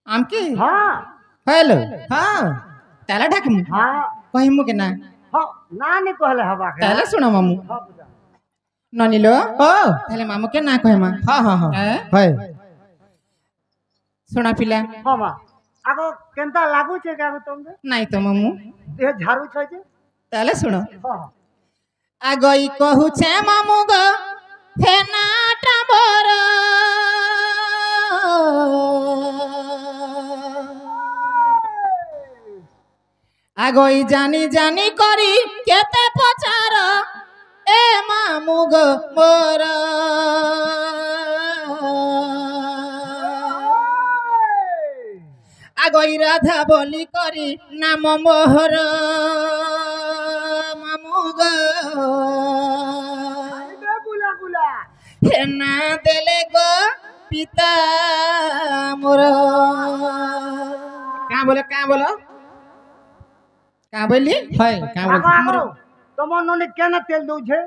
आमके हाँ हेलो हाँ ताला ढाकमु हाँ कहिमु के ना हाँ ना नहीं कहले हवा के ताला सुनो मामू हाँ बुझा ननिलो ओ ताले मामू के ना कहिमा हाँ हाँ हाँ है सुना पिला हाँ माँ आगो केंता लागू छे क्या तुमके नहीं तो मामू देह झाड़ू छे जे ताले सुनो हाँ आगई कहू छे मामू गो हे नाटा बर आगई जानी जानी करी केते पचार ए मामू गो मोर आगई राधा बोली करी नाम मोहर मामू गो गुला गुला हे ना देले गो पिता मोर क्या बोलो क्या बोली है क्या आगो बोल आगो तुम नोने केना तेल दउ छे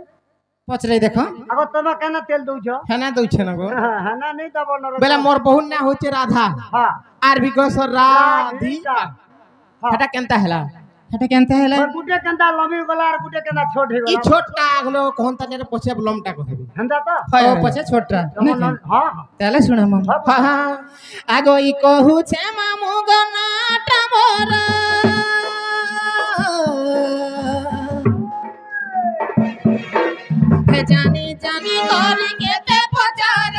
पचले देखो आगो तुम केना तेल दउ छो है ना दउ छे ना गो है ना नहीं दबो न बेला मोर बहु ना होचे राधा हाँ आर भी गोसर राधिका हटा केनता हैला गुटे केंता लमी गला और गुटे केंता छोट हे ई गला छोटा आगलो कोन तने पछे लमटा कहबी हंदा तो ओ पछे छोटा हाँ ताले सुना मामू हां हां आगो ई कहू छे मामू गनाटा मोर हे जानी जानी करी केते पचार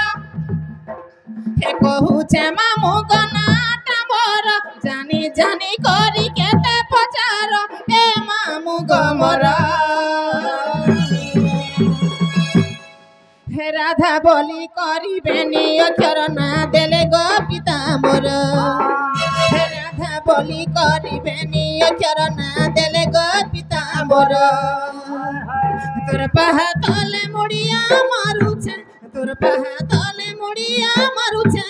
हे कहू छे मामू गनाटा मोर जानी जानी करी केते पचार ए मामू गमरा हे राधा बोली करी बेनी अक्षर ना देले गो पिता मोर हे राधा बोली करी बेनी अक्षर ना देले गो पिता मोर तोर पहा तले मुड़िया मारू छे तोर पहा तले मुड़िया मारू छे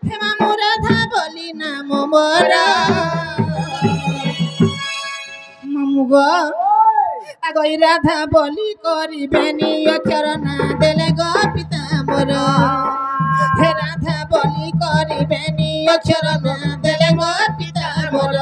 हे मामू राधा बोली नाम मोर मामू गो आगई राधा बोली करी बेनी अक्षर ना देले गो पिता मोर हे राधा बोली करी बेनी अक्षर ना देले गो पिता मोर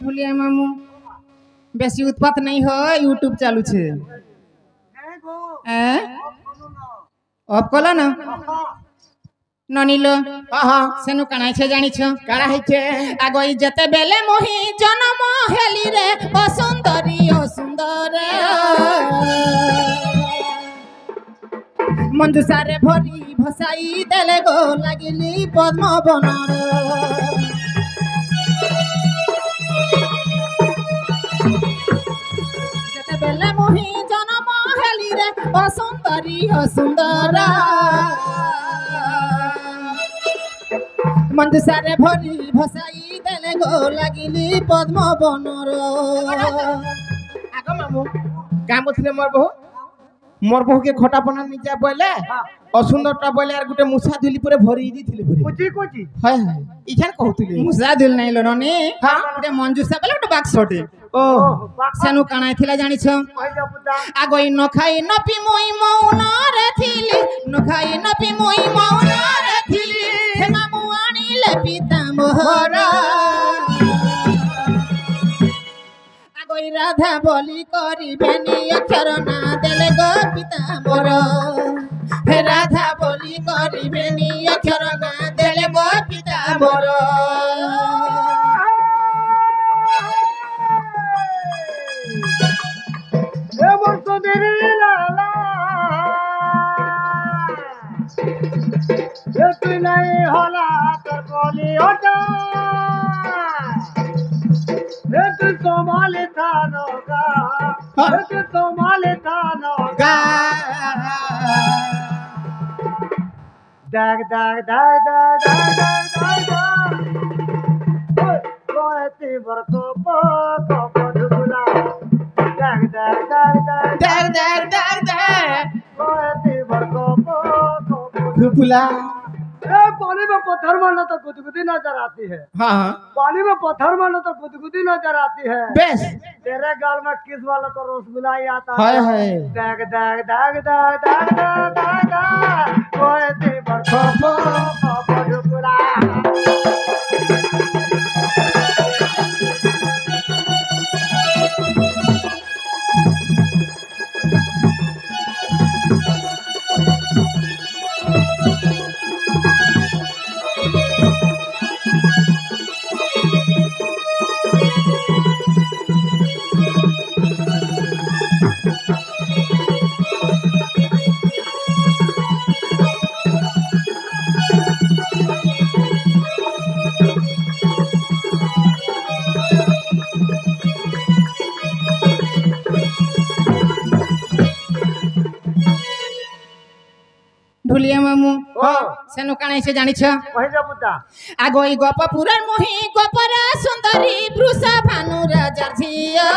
भूलिया मामू बेसी उत्पात नहीं हो यूट्यूब चालू छे नहीं गो हैं बोलो ना अब कला ना ननिलो हाँ हाँ सेनु काना छे जानी छ काना है छे आगई जते बेले मोहि जन्म हेली रे ओ सुंदर मंजुषा रे भरी भसाई देले गो लागिली पद्म बनर जते बेले मोहि जन्म हेली रे ओ सुंदर मंजुषा रे भरी भसाई देले गो लागिली पद्म बनर आगो मामू काम उठले मोर बहु के खोटा बना निजा बोले असुंदरटा बोले यार गुटे मुसा धुली पुरे भरी दिथिले पुरे कुची कुची हाय हाय इखान कहतुले मुसा दिल नहीं लो ननी हाँ। गोटे मंजुषा बेले गोटे बाक्स छोटे ओ सेनु काना थिला जानी छ पहिला बुदा आगई न खाई न पी मोई मौन रे थिली न खाई न पी मोई मौन रे थिली हे मामू आनिले पिता मोहर आगई राधा बोली करी बेनी अक्षर ना देले गो पिता मोर हे राधा बोली करी बेनी अक्षर ना देले गो पिता मोर ए वर्ष देरी लाला ए तू नहीं होला तो बोली ओटा ए तू सोमाले थानो का ए तू सोमाले थानो गा दाग दाग दाग दाग दाग दाग दाग कोएती बरको को ढुला दाग दाग दाग दाग दर दर दर दर कोएती बरको को फुला। ए पानी में पत्थर मारना तो गुदगुदी नजर आती है। हाँ हाँ पानी में पत्थर मारना तो गुदगुदी नजर आती है। बेस तेरे गाल में किस वाला तो रसगुल्ला ही आता हाय है। हाय दाग दाग दाग दाग दाग दाग दाग दाग कोएती बरको को ढुला ढुलिया मामू ओ सेनु काणे से जानिछ वही जा बुद्धा आगोई गप पुराण मोही गपरा सुंदरी वृषा भानु राजा झिया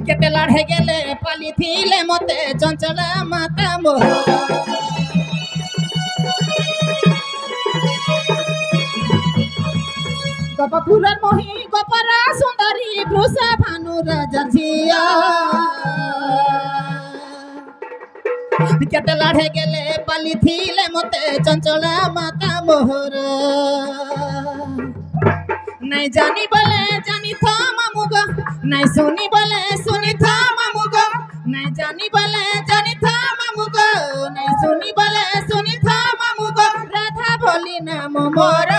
केते लड़े गेले पाली थिले मते चंचला माता मोर गप पुराण मोही गपरा सुंदरी वृषा भानु राजा झिया केते लड़े गेले पाली थिले मते चंचला माता मोहर नहीं जानी बोले जानी था मामुग नहीं सुनी बोले सुनी था मामुग नहीं जानी बोले जानी था मामुग नहीं सुनी बोले सुनी था मामुग राधा बोली नाम मोर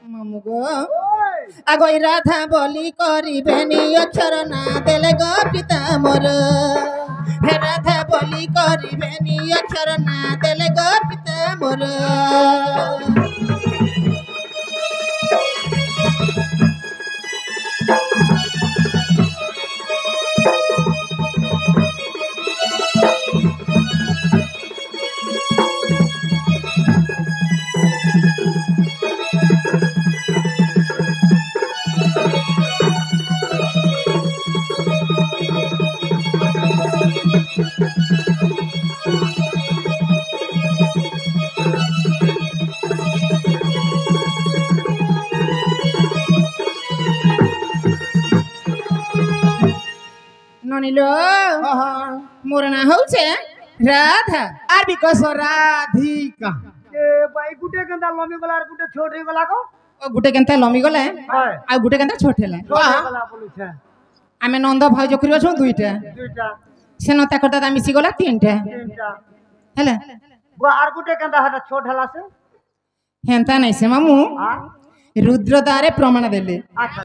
मामुग आगोई राधा बोली करिबेनी अक्षर ना देले गो पिता मोर हे राधा बोली करिबेनी अक्षर ना देले गो पिता मोर ननिलो मोर ना होउछे राधा আর বিকশ রাধিকা ए भाई गुटे गंदा लमी गला और गुटे छोटे गला को ओ गुटे केनता लमी गले हाय आ गुटे केनता छोटेले छोटे गला बोलू छे आमे नंद भाई जोकरी अछो दुईटा दुईटा सेनो ताकर दादा मिसी गला तीनटा तीनटा हेले वो और गुटे गंदा हटा छोट हला से हेंता नहीं से मामू हां रुद्र दारे प्रमाण देले अच्छा